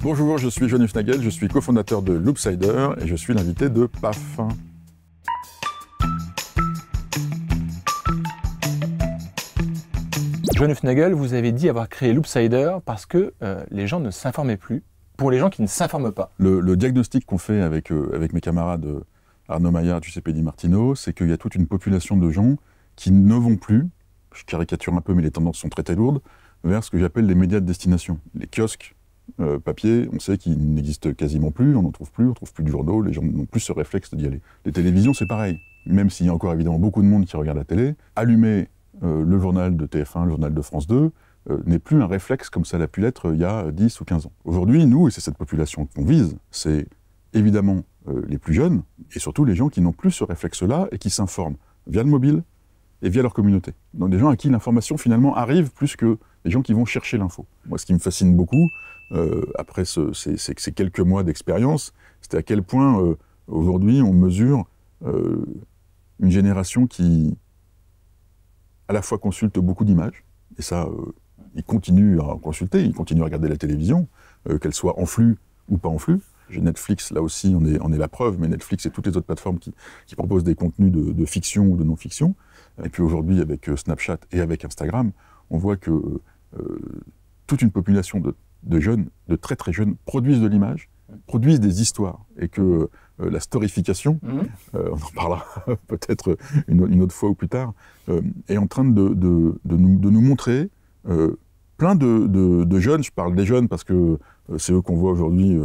Bonjour, je suis Johan Hufnagel, je suis cofondateur de Loopsider et je suis l'invité de PAF. Johan Hufnagel, vous avez dit avoir créé Loopsider parce que les gens ne s'informaient plus, pour les gens qui ne s'informent pas. Le diagnostic qu'on fait avec mes camarades Arnaud Maillard, Giuseppe Di Martino, c'est qu'il y a toute une population de gens qui ne vont plus, je caricature un peu mais les tendances sont très très lourdes, vers ce que j'appelle les médias de destination. Les kiosques papier, on sait qu'ils n'existent quasiment plus, on n'en trouve plus, on ne trouve plus de journaux, les gens n'ont plus ce réflexe d'y aller. Les télévisions, c'est pareil. Même s'il y a encore évidemment beaucoup de monde qui regarde la télé, allumer le journal de TF1, le journal de France 2, n'est plus un réflexe comme ça l'a pu l'être il y a 10 ou 15 ans. Aujourd'hui, nous, et c'est cette population qu'on vise, c'est évidemment les plus jeunes, et surtout les gens qui n'ont plus ce réflexe-là et qui s'informent via le mobile et via leur communauté. Donc des gens à qui l'information finalement arrive plus que les gens qui vont chercher l'info. Moi, ce qui me fascine beaucoup, après ces quelques mois d'expérience, c'était à quel point aujourd'hui on mesure une génération qui à la fois consulte beaucoup d'images, et ça, ils continuent à consulter, ils continuent à regarder la télévision, qu'elle soit en flux ou pas en flux. J'ai Netflix, là aussi, on est la preuve, mais Netflix et toutes les autres plateformes qui proposent des contenus de fiction ou de non-fiction. Et puis aujourd'hui, avec Snapchat et avec Instagram, on voit que toute une population de jeunes, de très très jeunes, produisent de l'image, produisent des histoires, et que la storification, on en parlera peut-être une autre fois ou plus tard, est en train de nous montrer plein de jeunes, je parle des jeunes parce que c'est eux qu'on voit aujourd'hui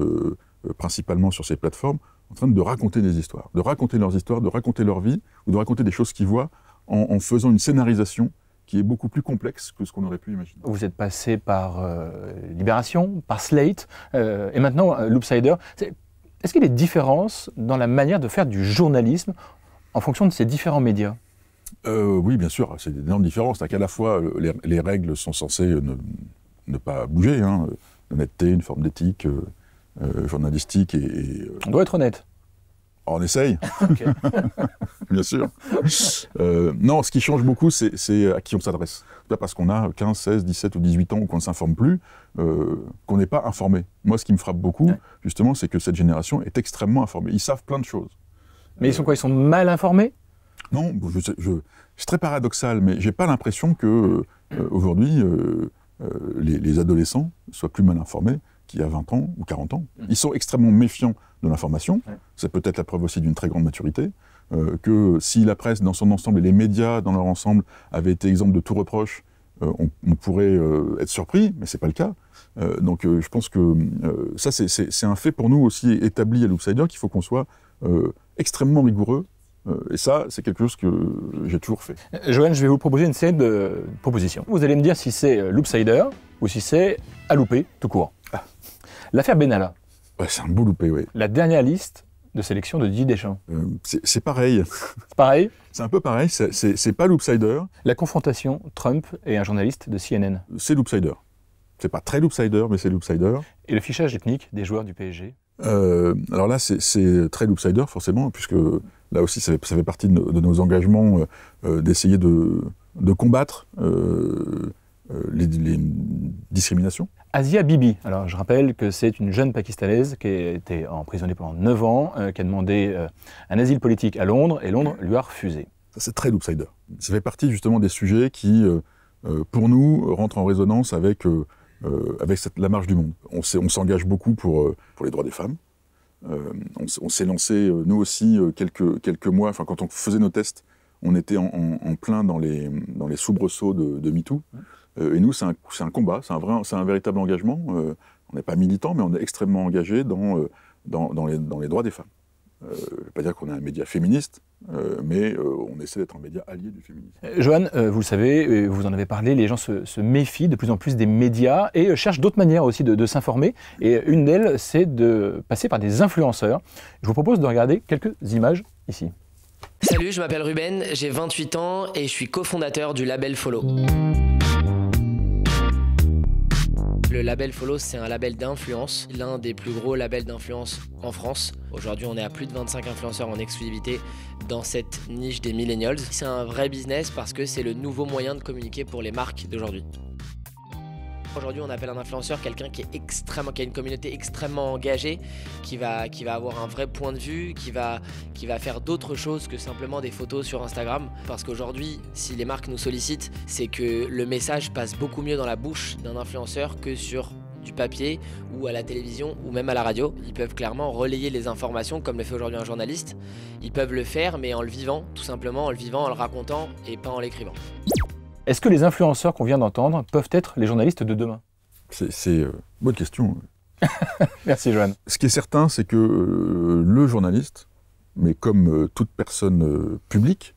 principalement sur ces plateformes, en train de raconter des histoires, de raconter leurs histoires, de raconter leur vie, ou de raconter des choses qu'ils voient en faisant une scénarisation qui est beaucoup plus complexe que ce qu'on aurait pu imaginer. Vous êtes passé par Libération, par Slate, et maintenant Loopsider. Est-ce qu'il y a des différences dans la manière de faire du journalisme en fonction de ces différents médias ? Oui, bien sûr, c'est d'énormes différences. C'est qu'à la fois, les règles sont censées ne pas bouger, hein, l'honnêteté, une forme d'éthique journalistique On doit être honnête. On essaye, bien sûr. Non, ce qui change beaucoup, c'est à qui on s'adresse. C'est pas parce qu'on a 15, 16, 17 ou 18 ans ou qu'on ne s'informe plus qu'on n'est pas informé. Moi, ce qui me frappe beaucoup, justement, c'est que cette génération est extrêmement informée. Ils savent plein de choses. Mais ils sont quoi? Ils sont mal informés? Non, c'est très paradoxal, mais j'ai pas l'impression que aujourd'hui les adolescents soient plus mal informés qu'il y a 20 ans ou 40 ans. Ils sont extrêmement méfiants de l'information. C'est peut-être la preuve aussi d'une très grande maturité. Que si la presse dans son ensemble et les médias dans leur ensemble avaient été exemples de tout reproche, on pourrait être surpris, mais c'est pas le cas. Donc je pense que ça c'est un fait pour nous aussi établi à Loopsider, qu'il faut qu'on soit extrêmement rigoureux. Et ça, c'est quelque chose que j'ai toujours fait. Johan, je vais vous proposer une série de propositions. Vous allez me dire si c'est Loopsider ou si c'est à louper, tout court. L'affaire Benalla. Ouais, c'est un beau loupé, oui. La dernière liste de sélection de Didier Deschamps. C'est pareil. C'est pareil? C'est un peu pareil, c'est pas Loopsider. La confrontation Trump et un journaliste de CNN. C'est Loopsider. C'est pas très Loopsider, mais c'est Loopsider. Et le fichage ethnique des joueurs du PSG. Alors là, c'est très Loopsider, forcément, puisque là aussi, ça fait partie de nos engagements d'essayer de combattre les discriminations. Asia Bibi, alors je rappelle que c'est une jeune Pakistanaise qui a été emprisonnée pendant 9 ans, qui a demandé un asile politique à Londres, et Londres lui a refusé. Ça, c'est très Loopsider. Ça fait partie justement des sujets qui, pour nous, rentrent en résonance avec la marche du monde. On s'engage beaucoup pour les droits des femmes. On s'est lancé, nous aussi, quelques mois, enfin quand on faisait nos tests, on était en plein dans les soubresauts de MeToo. Et nous, c'est un combat, c'est un véritable engagement. On n'est pas militant, mais on est extrêmement engagé dans les droits des femmes. Je ne vais pas dire qu'on est un média féministe, mais on essaie d'être un média allié du féminisme. Johan, vous le savez, vous en avez parlé, les gens se méfient de plus en plus des médias et cherchent d'autres manières aussi de s'informer. Et une d'elles, c'est de passer par des influenceurs. Je vous propose de regarder quelques images ici. Salut, je m'appelle Ruben, j'ai 28 ans et je suis cofondateur du label Follow. Le label Follow, c'est un label d'influence, l'un des plus gros labels d'influence en France. Aujourd'hui, on est à plus de 25 influenceurs en exclusivité dans cette niche des millennials. C'est un vrai business parce que c'est le nouveau moyen de communiquer pour les marques d'aujourd'hui. Aujourd'hui, on appelle un influenceur quelqu'un qui a une communauté extrêmement engagée, qui va avoir un vrai point de vue, qui va faire d'autres choses que simplement des photos sur Instagram. Parce qu'aujourd'hui, si les marques nous sollicitent, c'est que le message passe beaucoup mieux dans la bouche d'un influenceur que sur du papier ou à la télévision ou même à la radio. Ils peuvent clairement relayer les informations comme le fait aujourd'hui un journaliste. Ils peuvent le faire, mais en le vivant, tout simplement en le vivant, en le racontant et pas en l'écrivant. Est-ce que les influenceurs qu'on vient d'entendre peuvent être les journalistes de demain? C'est bonne question. Merci Johan. Ce qui est certain, c'est que le journaliste, mais comme toute personne publique,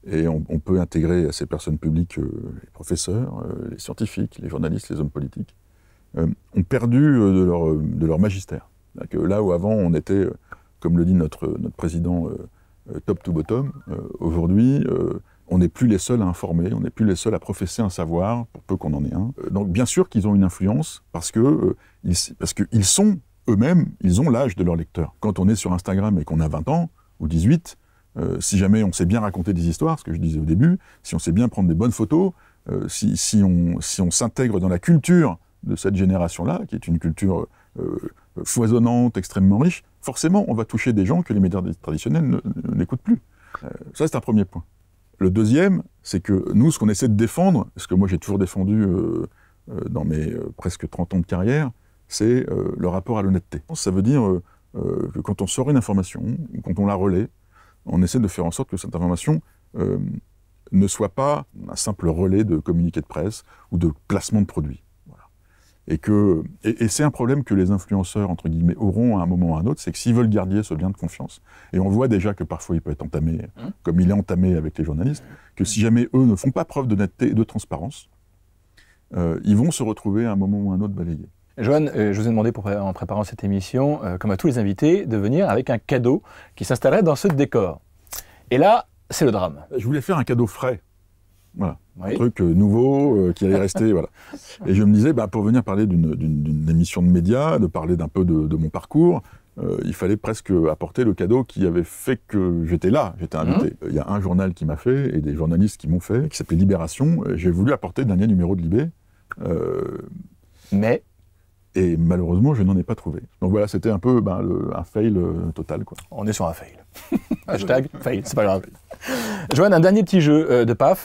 et on peut intégrer à ces personnes publiques les professeurs, les scientifiques, les journalistes, les hommes politiques, ont perdu de leur magistère. Que là où avant on était, comme le dit notre président, top to bottom, aujourd'hui on n'est plus les seuls à informer, on n'est plus les seuls à professer un savoir, pour peu qu'on en ait un. Donc bien sûr qu'ils ont une influence, parce qu'ils sont eux-mêmes, ils ont l'âge de leurs lecteurs. Quand on est sur Instagram et qu'on a 20 ans, ou 18, si jamais on sait bien raconter des histoires, ce que je disais au début, si on sait bien prendre des bonnes photos, si on s'intègre dans la culture de cette génération-là, qui est une culture foisonnante, extrêmement riche, forcément on va toucher des gens que les médias traditionnels n'écoutent plus. Ça c'est un premier point. Le deuxième, c'est que nous, ce qu'on essaie de défendre, ce que moi j'ai toujours défendu dans mes presque 30 ans de carrière, c'est le rapport à l'honnêteté. Ça veut dire que quand on sort une information, ou quand on la relaie, on essaie de faire en sorte que cette information ne soit pas un simple relais de communiqué de presse ou de placement de produits. Voilà. Et c'est un problème que les influenceurs, entre guillemets, auront à un moment ou à un autre, c'est que s'ils veulent garder ce lien de confiance, et on voit déjà que parfois il peut être entamé, comme il est entamé avec les journalistes, que si jamais eux ne font pas preuve d'honnêteté et de transparence, ils vont se retrouver à un moment ou à un autre balayés. Johan, je vous ai demandé en préparant cette émission, comme à tous les invités, de venir avec un cadeau qui s'installerait dans ce décor. Et là, c'est le drame. Je voulais faire un cadeau frais. Voilà. Oui. Un truc nouveau qui allait rester. Voilà. Et je me disais, pour venir parler d'une émission de médias, de parler d'un peu de mon parcours, il fallait presque apporter le cadeau qui avait fait que j'étais là, j'étais invité. Il y a un journal qui m'a fait, et des journalistes qui m'ont fait, qui s'appelait Libération. J'ai voulu apporter le dernier numéro de Libé. Et malheureusement, je n'en ai pas trouvé. Donc voilà, c'était un peu un fail total, quoi. On est sur un fail. Hashtag fail, c'est pas grave. Johan, un dernier petit jeu de PAF.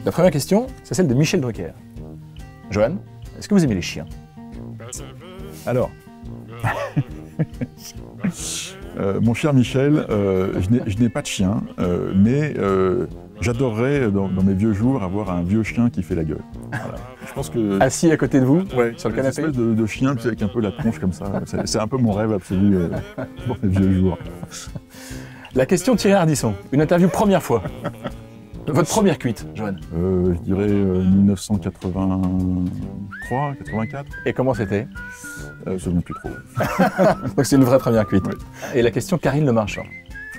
La première question, c'est celle de Michel Drucker. Johan, est-ce que vous aimez les chiens? Alors, mon cher Michel, je n'ai pas de chien, mais j'adorerais, dans mes vieux jours, avoir un vieux chien qui fait la gueule. Voilà. Je pense que... Assis à côté de vous, sur le canapé. Une espèce de chien, tu sais, avec un peu la tronche comme ça. C'est un peu mon rêve absolu pour mes vieux jours. La question Thierry Ardisson, une interview première fois. Votre première cuite, Johan? Je dirais 1983, 84. Et comment c'était? Je ne me souviens plus trop. Donc c'est une vraie première cuite. Oui. Et la question Karine Le Marchand.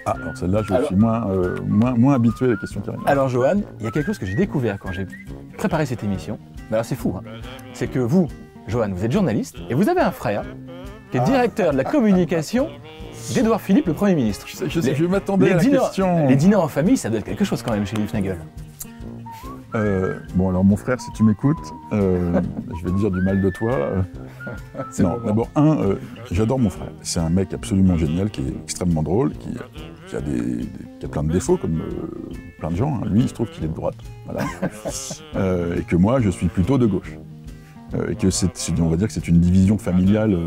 Ah, alors celle-là, je suis moins habitué à la question Karine. Alors Johan, il y a quelque chose que j'ai découvert quand j'ai préparé cette émission. Mais alors c'est fou, hein. C'est que vous, Johan, vous êtes journaliste et vous avez un frère qui est directeur de la communication d'Édouard Philippe, le Premier ministre. Je m'attendais à la question. Les dîners en famille, ça doit être quelque chose quand même chez Liv Nagel. Bon, alors mon frère, si tu m'écoutes, je vais dire du mal de toi. Non, d'abord, j'adore mon frère. C'est un mec absolument génial, qui est extrêmement drôle, qui a plein de défauts, comme plein de gens. Hein. Lui, il se trouve qu'il est de droite. Voilà. Et que moi, je suis plutôt de gauche. Et que on va dire que c'est une division familiale.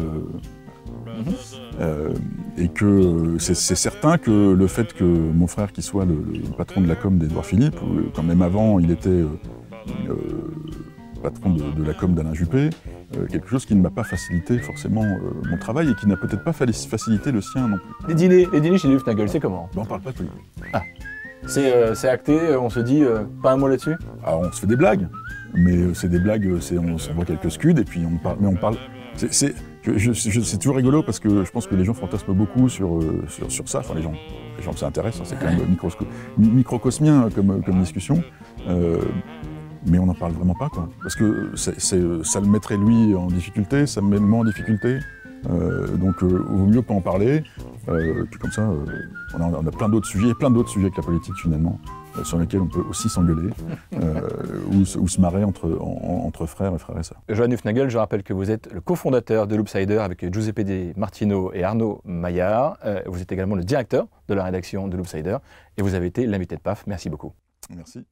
Et que c'est certain que le fait que mon frère, qui soit le patron de la com d'Édouard Philippe, quand même avant il était patron de la com d'Alain Juppé, quelque chose qui ne m'a pas facilité forcément mon travail et qui n'a peut-être pas facilité le sien non plus. Les dîners chez Liv Nagel, c'est comment? On parle pas de politique. Ah. C'est acté, on se dit pas un mot là-dessus? Ah, on se fait des blagues, mais c'est des blagues, on s'envoie quelques scuds et puis on parle. C'est toujours rigolo parce que je pense que les gens fantasment beaucoup sur ça. Enfin, les gens que ça intéresse, hein, c'est quand même microcosmien comme discussion. Mais on n'en parle vraiment pas, quoi. Parce que ça le mettrait lui en difficulté, ça me met moi en difficulté. Donc il vaut mieux pas en parler. Puis comme ça, on a plein d'autres sujets que la politique finalement. sur lesquels on peut aussi s'engueuler ou se marrer entre frères et sœurs. Johan Hufnagel, je rappelle que vous êtes le cofondateur de Loopsider avec Giuseppe Di Martino et Arnaud Maillard. Vous êtes également le directeur de la rédaction de Loopsider et vous avez été l'invité de PAF. Merci beaucoup. Merci.